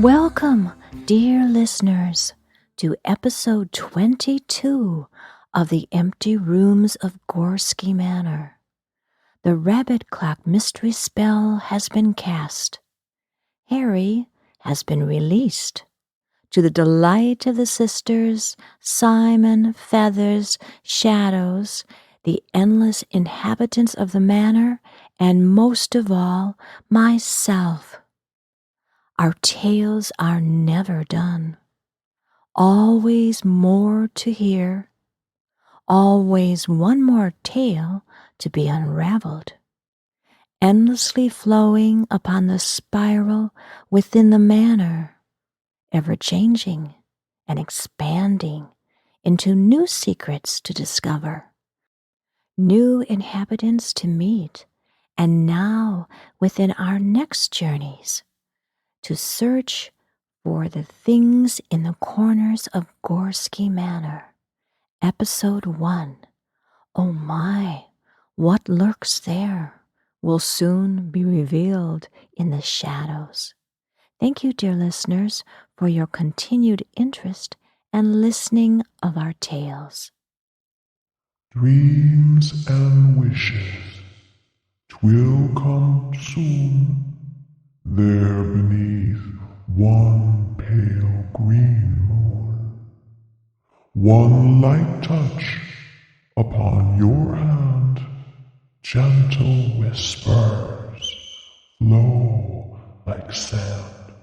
Welcome, dear listeners, to episode 22 of The Empty Rooms of Gorski Manor. The rabbit clock mystery spell has been cast. Harry has been released. To the delight of the sisters, Simon, Feathers, Shadows, the endless inhabitants of the manor, and most of all, myself. Our tales are never done. Always more to hear. Always one more tale to be unraveled. Endlessly flowing upon the spiral within the manor, ever changing and expanding into new secrets to discover, new inhabitants to meet, and now within our next journeys to search for the things in the corners of Gorski Manor. Episode 1. Oh my, what lurks there will soon be revealed in the shadows. Thank you, dear listeners, for your continued interest and listening of our tales. Dreams and wishes, 'twill come soon, there beneath one pale green moon. One light touch upon your hand, gentle whispers flow like sand.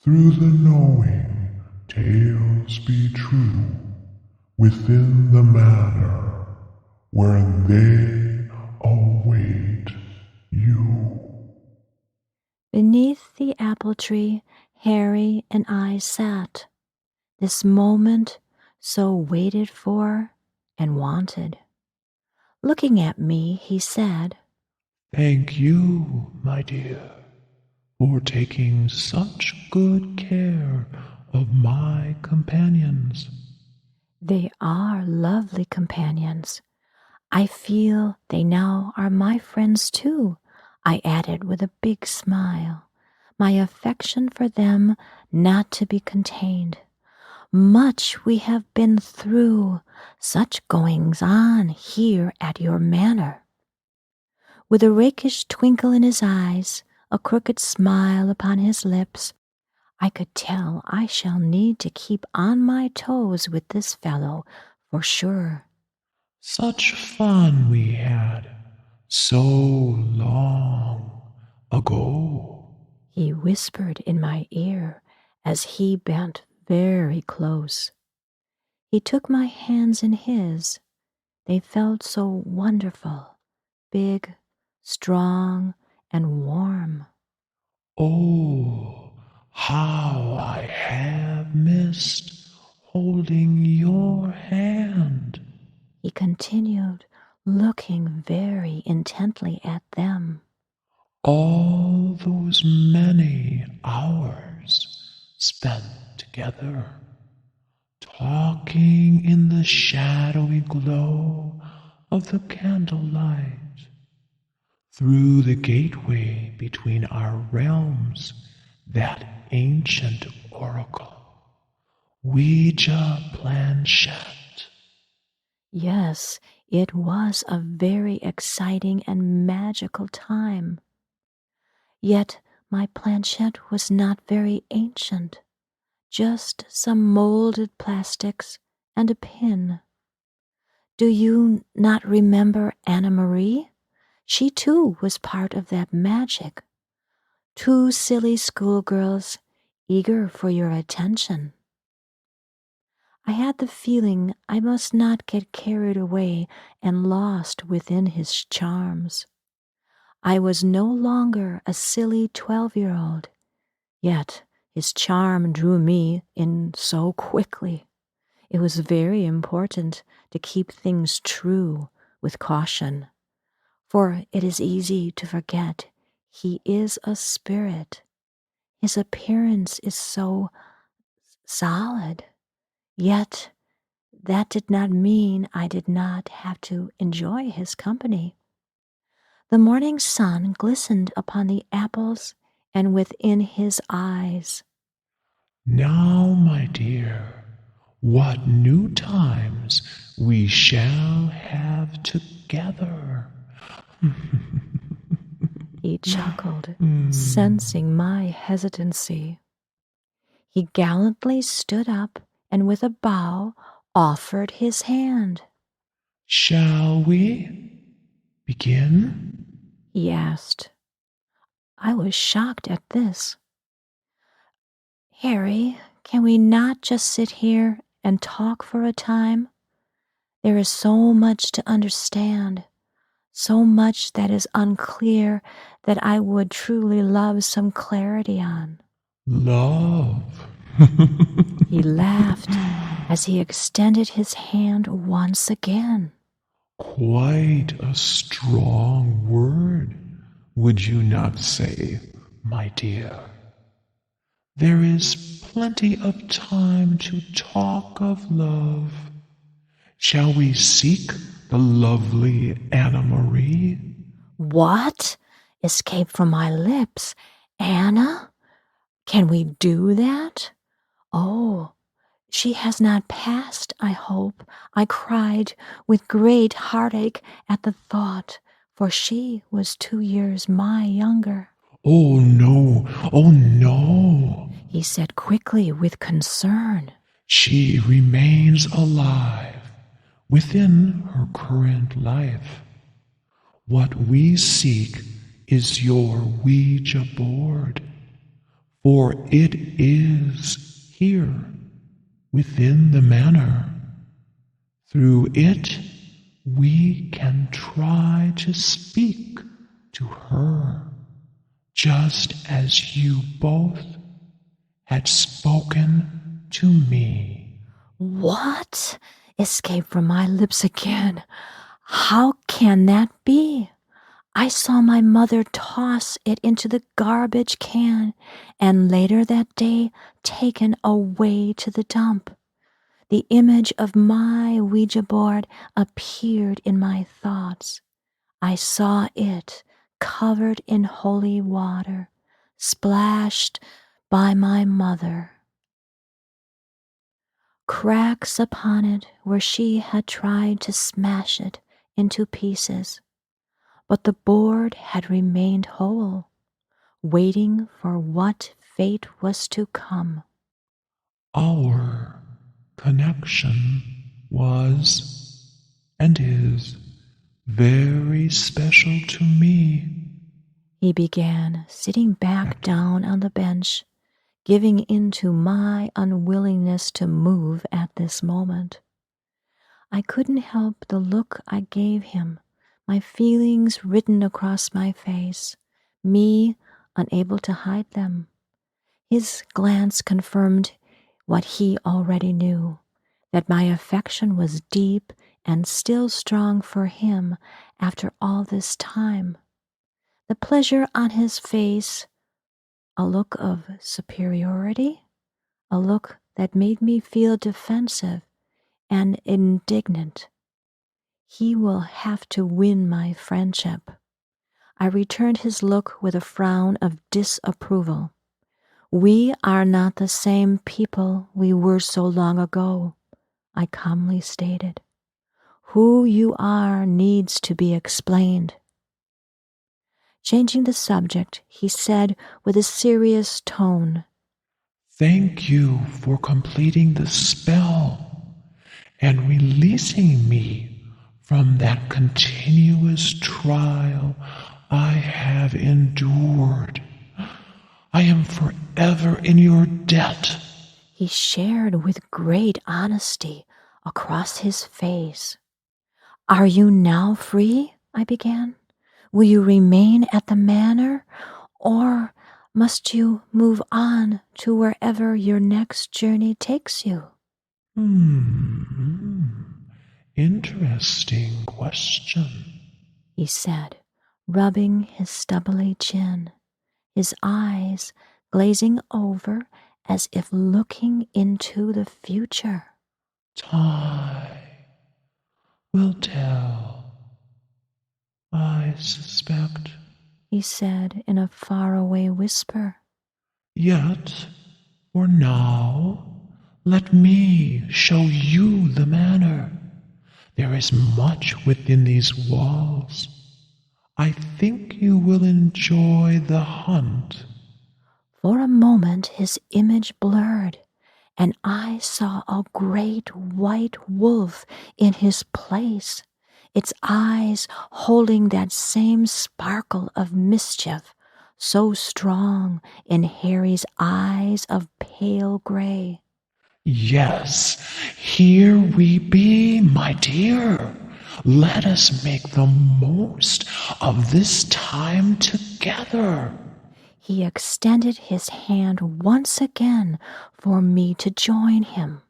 Through the knowing tales be true, within the manor where they await you. Beneath the apple tree, Harry and I sat. This moment so waited for and wanted. Looking at me, he said, "Thank you, my dear, for taking such good care of my companions." "They are lovely companions. I feel they now are my friends too," I added with a big smile, my affection for them not to be contained. Much we have been through, such goings on here at your manor. With a rakish twinkle in his eyes, a crooked smile upon his lips, I could tell I shall need to keep on my toes with this fellow for sure. Such fun we had so long ago, he whispered in my ear as he bent very close. He took my hands in his. They felt so wonderful, big, strong, and warm. Oh, how I have missed holding your hand, he continued, looking very intently at them. All those many hours spent together, talking in the shadowy glow of the candlelight, through the gateway between our realms, that ancient oracle, Ouija planchette. Yes, it was a very exciting and magical time. Yet my planchette was not very ancient, just some molded plastics and a pin. Do you not remember Anna Marie? She too was part of that magic. Two silly schoolgirls, eager for your attention. I had the feeling I must not get carried away and lost within his charms. I was no longer a silly 12-year-old, yet his charm drew me in so quickly. It was very important to keep things true with caution, for it is easy to forget he is a spirit. His appearance is so solid, yet that did not mean I did not have to enjoy his company. The morning sun glistened upon the apples and within his eyes. Now, my dear, what new times we shall have together. He chuckled, sensing my hesitancy. He gallantly stood up and with a bow offered his hand. Shall we begin? He asked. I was shocked at this. Harry, can we not just sit here and talk for a time? There is so much to understand, so much that is unclear that I would truly love some clarity on. Love. He laughed as he extended his hand once again. Quite a strong word, would you not say, my dear? There is plenty of time to talk of love. Shall we seek the lovely Anna Marie? What? Escaped from my lips. Anna? Can we do that? Oh, she has not passed, I hope. I cried with great heartache at the thought, for she was 2 years my younger. Oh no, He said quickly with concern. she remains alive within her current life. What we seek is your Ouija board, for it is here within the manor. Through it, we can try to speak to her, just as you both had spoken to me. What? Escaped from my lips again. How can that be? I saw my mother toss it into the garbage can and later that day taken away to the dump. The image of my Ouija board appeared in my thoughts. I saw it covered in holy water, splashed by my mother. Cracks upon it where she had tried to smash it into pieces, but the board had remained whole, waiting for what fate was to come. Our connection was and is very special to me. He began, sitting back down on the bench, giving in to my unwillingness to move at this moment. I couldn't help the look I gave him, my feelings written across my face, me unable to hide them. His glance confirmed what he already knew, that my affection was deep and still strong for him after all this time. The pleasure on his face, a look of superiority, a look that made me feel defensive and indignant. He will have to win my friendship. I returned his look with a frown of disapproval. We are not the same people we were so long ago, I calmly stated. Who you are needs to be explained. Changing the subject, he said with a serious tone, Thank you for completing the spell and releasing me from that continuous trial I have endured. I am forever in your debt. He shared with great honesty across his face. Are you now free? I began. Will you remain at the manor, or must you move on to wherever your next journey takes you? Interesting question, He said, rubbing his stubbly chin, his eyes glazing over as if looking into the future. Time will tell, I suspect. He said in a faraway whisper. Yet, For now, let me show you the manor. There is much within these walls. I think you will enjoy the hunt. For a moment his image blurred, and I saw a great white wolf in his place, its eyes holding that same sparkle of mischief, so strong in Harry's eyes of pale gray. Yes, here we be, my dear. Let us make the most of this time together. He extended his hand once again for me to join him.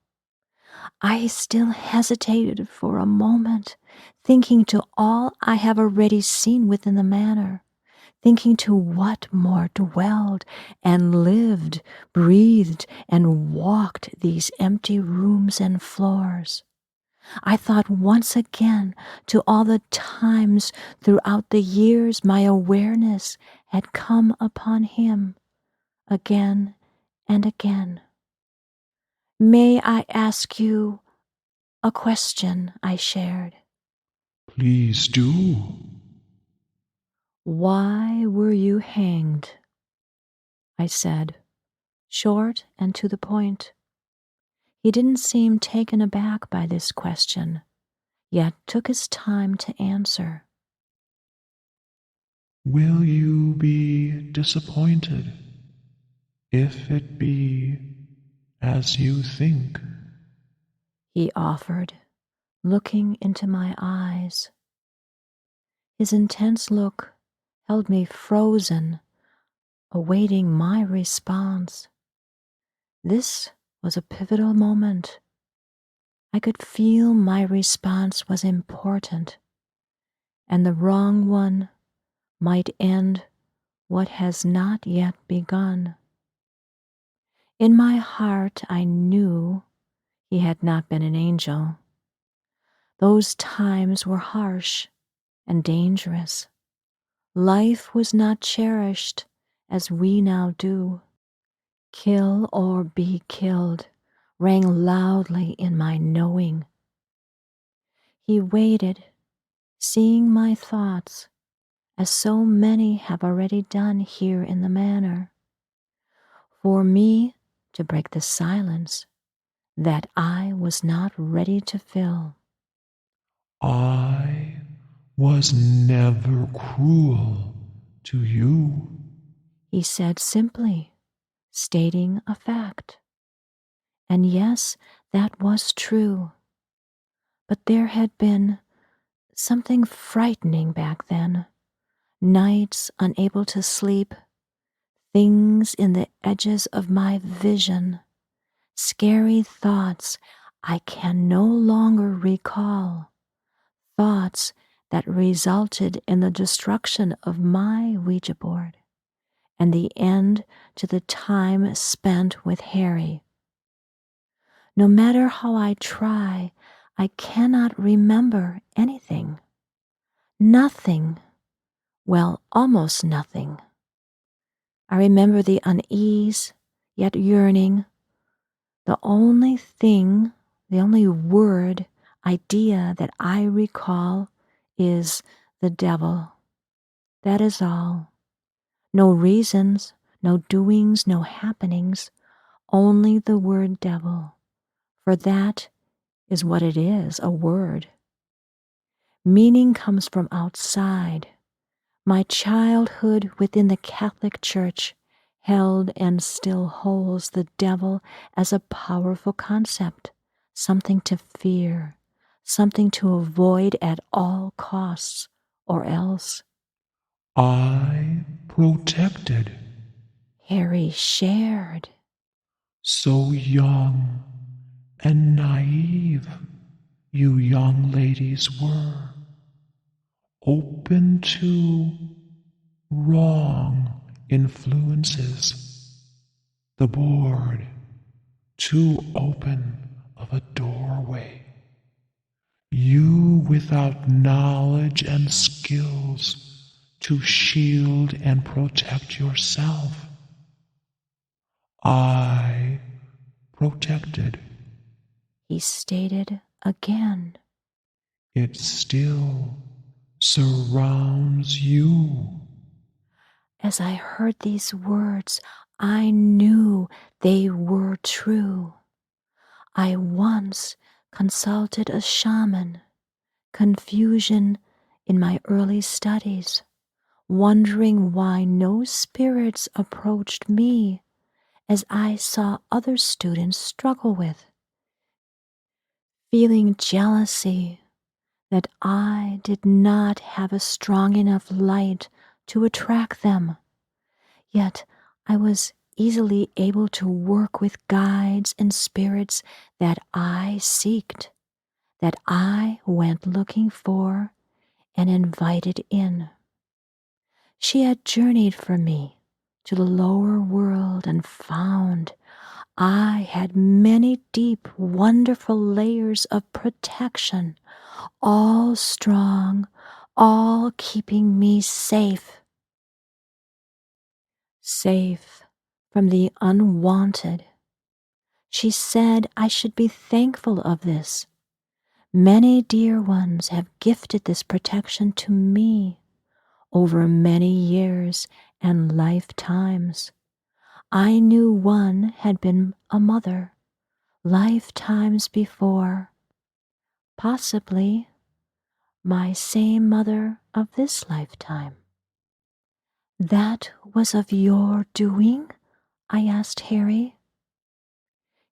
I still hesitated for a moment, thinking to all I have already seen within the manor, thinking to what more dwelled and lived, breathed, and walked these empty rooms and floors. I thought once again to all the times throughout the years my awareness had come upon him, again and again. May I ask you a question? I shared. Please do. Why were you hanged? I said, short and to the point. He didn't seem taken aback by this question, yet took his time to answer. Will you be disappointed if it be as you think? He offered, looking into my eyes. His intense look held me frozen, awaiting my response. This was a pivotal moment. I could feel my response was important, and the wrong one might end what has not yet begun. In my heart, I knew he had not been an angel. Those times were harsh and dangerous. Life was not cherished as we now do. Kill or be killed rang loudly in my knowing. He waited, seeing my thoughts, as so many have already done here in the manor, for me to break the silence that I was not ready to fill. I was never cruel to you. He said simply, stating a fact. And yes, that was true. But there had been something frightening back then. Nights unable to sleep, things in the edges of my vision, scary thoughts I can no longer recall, thoughts that resulted in the destruction of my Ouija board and the end to the time spent with Harry. No matter how I try, I cannot remember anything. Nothing. Well, almost nothing. I remember the unease, yet yearning. The only thing, the only word, idea that I recall is the devil. That is all. No reasons, no doings, no happenings, only the word devil. For that is what it is, a word. Meaning comes from outside. My childhood within the Catholic Church held and still holds the devil as a powerful concept, something to fear, something to avoid at all costs, or else. I protected. Harry shared. So young and naive you young ladies were, open to wrong influences. The board too open of a doorway. You without knowledge and skills to shield and protect yourself. I protected. he stated again. It still surrounds you. As I heard these words, I knew they were true. I once consulted a shaman, confusion in my early studies, wondering why no spirits approached me as I saw other students struggle with, feeling jealousy that I did not have a strong enough light to attract them. Yet I was easily able to work with guides and spirits that I seeked, that I went looking for and invited in. She had journeyed for me to the lower world and found I had many deep, wonderful layers of protection, all strong, all keeping me safe. Safe from the unwanted. She said I should be thankful of this. Many dear ones have gifted this protection to me over many years and lifetimes. I knew one had been a mother lifetimes before, possibly my same mother of this lifetime. That was of your doing? I asked Harry.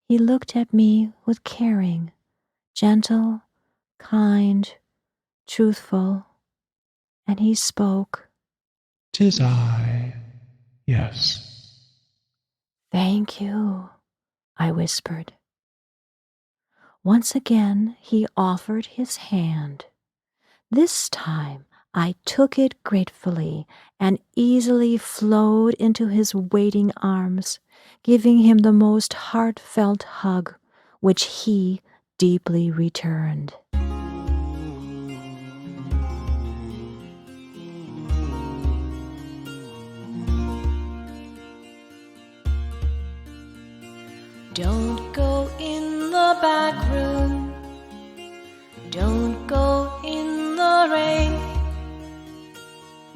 He looked at me with caring, gentle, kind, truthful, and he spoke. 'Tis I, yes. Thank you, I whispered. Once again he offered his hand. This time I took it gratefully and easily flowed into his waiting arms, giving him the most heartfelt hug, which he deeply returned. Don't go in the back room. Don't go in the rain.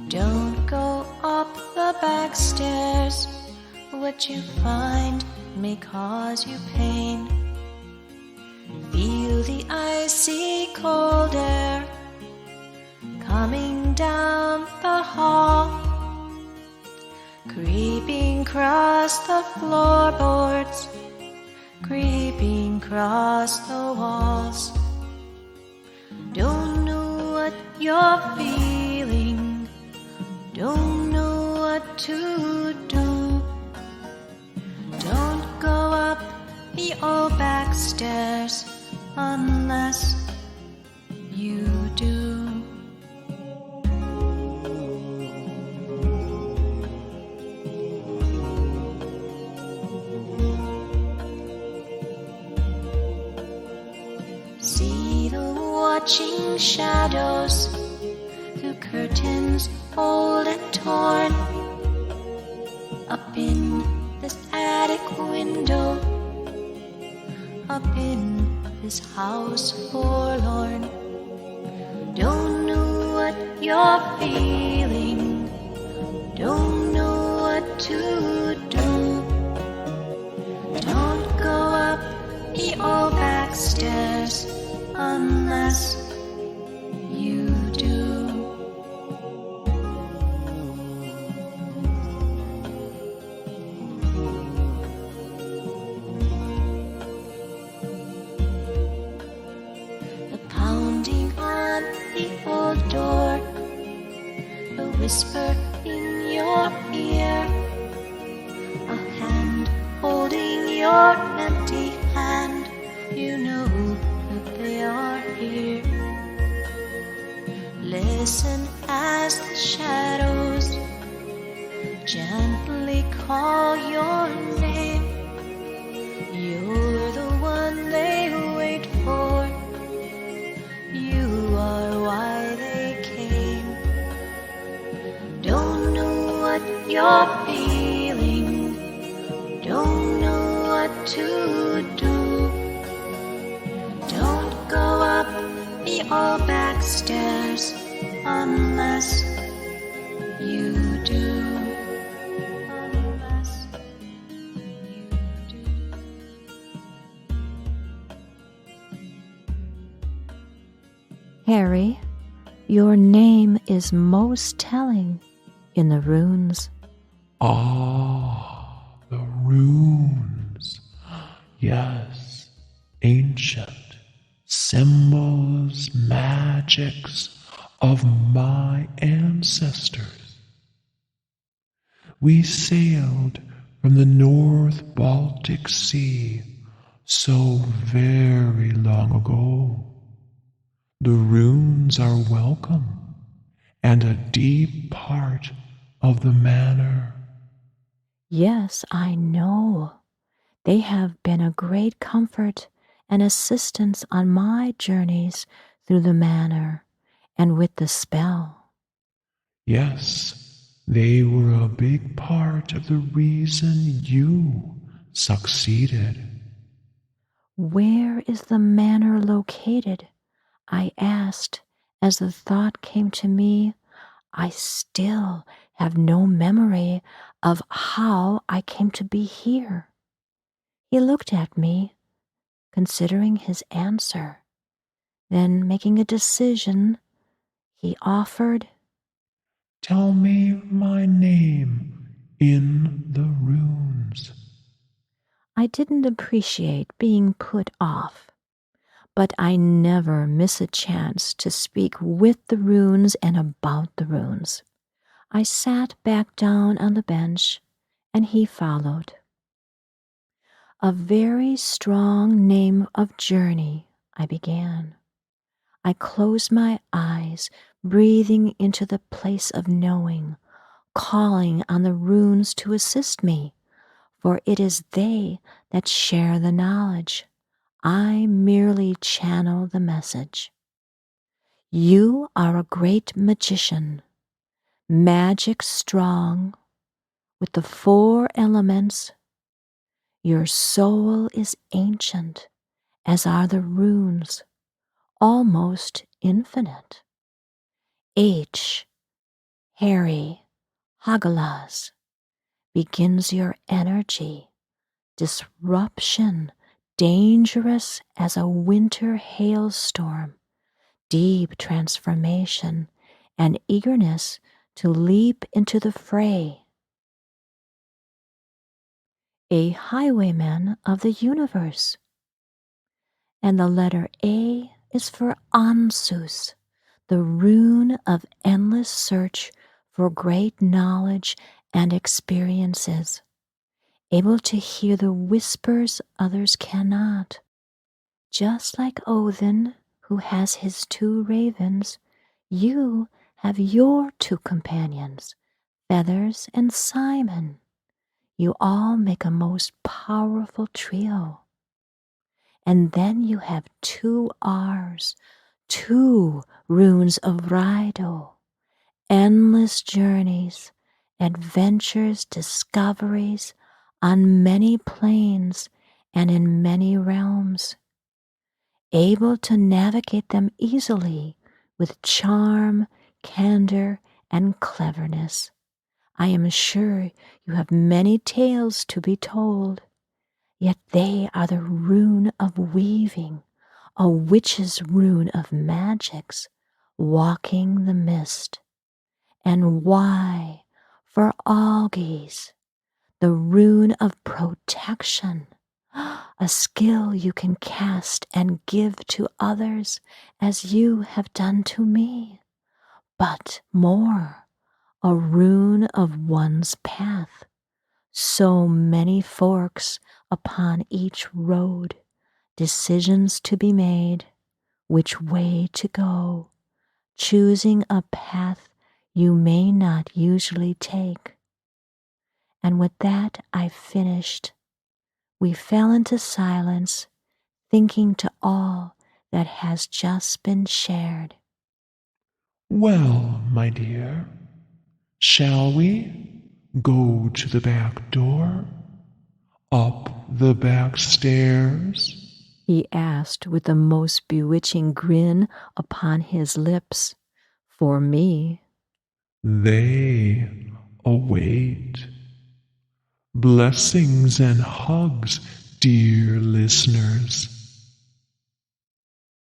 Don't go up the back stairs. What you find may cause you pain. Feel the icy cold air coming down the hall, creeping across the floorboards, creeping across the walls. Don't know what you're feeling, don't know what to do. Don't go up the old back stairs unless you do. See the watching shadows through curtains old and torn, up in this attic window, up in this house forlorn. Don't know what you're feeling, don't know what to do. Don't go up the old back stairs unless you do. The pounding on the old door, the whisper in your ear, a hand holding your empty hand. You know that they are here. Listen as the shadows gently call your name. You're the one they wait for. You are why they came. Don't know what you're feeling, don't to do. Don't go up the old back stairs unless you do. Unless you do. Harry, your name is most telling in the runes. Ah, the runes. Yes, ancient symbols, magics of my ancestors. We sailed from the North Baltic Sea so very long ago. The runes are welcome and a deep part of the manor. Yes, I know. They have been a great comfort and assistance on my journeys through the manor and with the spell. Yes, they were a big part of the reason you succeeded. Where is the manor located? I asked as the thought came to me. I still have no memory of how I came to be here. He looked at me, considering his answer. Then, making a decision, he offered, Tell me my name in the runes. I didn't appreciate being put off, but I never miss a chance to speak with the runes and about the runes. I sat back down on the bench, and he followed. A very strong name of journey, I began. I closed my eyes, breathing into the place of knowing, calling on the runes to assist me, for it is they that share the knowledge. I merely channel the message. You are a great magician, magic strong, with the 4 elements. Your soul is ancient, as are the runes, almost infinite. H, Harry, Hagalaz, begins your energy, disruption, dangerous as a winter hailstorm, deep transformation, and eagerness to leap into the fray. A highwayman of the universe. And the letter A is for Ansus, the rune of endless search for great knowledge and experiences, able to hear the whispers others cannot. Just like Odin, who has his 2 ravens, you have your 2 companions, Feathers and Simon. You all make a most powerful trio. And then you have 2 R's, 2 runes of Rido, endless journeys, adventures, discoveries on many planes and in many realms, able to navigate them easily with charm, candor, and cleverness. I am sure you have many tales to be told. Yet they are the rune of weaving, a witch's rune of magics, walking the mist. And Y for Algies, the rune of protection, a skill you can cast and give to others as you have done to me. But more, a rune of one's path. So many forks upon each road, decisions to be made, which way to go, choosing a path you may not usually take. And with that I finished. We fell into silence, thinking to all that has just been shared. Well, my dear, shall we go to the back door? Up the back stairs? he asked with the most bewitching grin upon his lips. For me. They await. Blessings and hugs, dear listeners.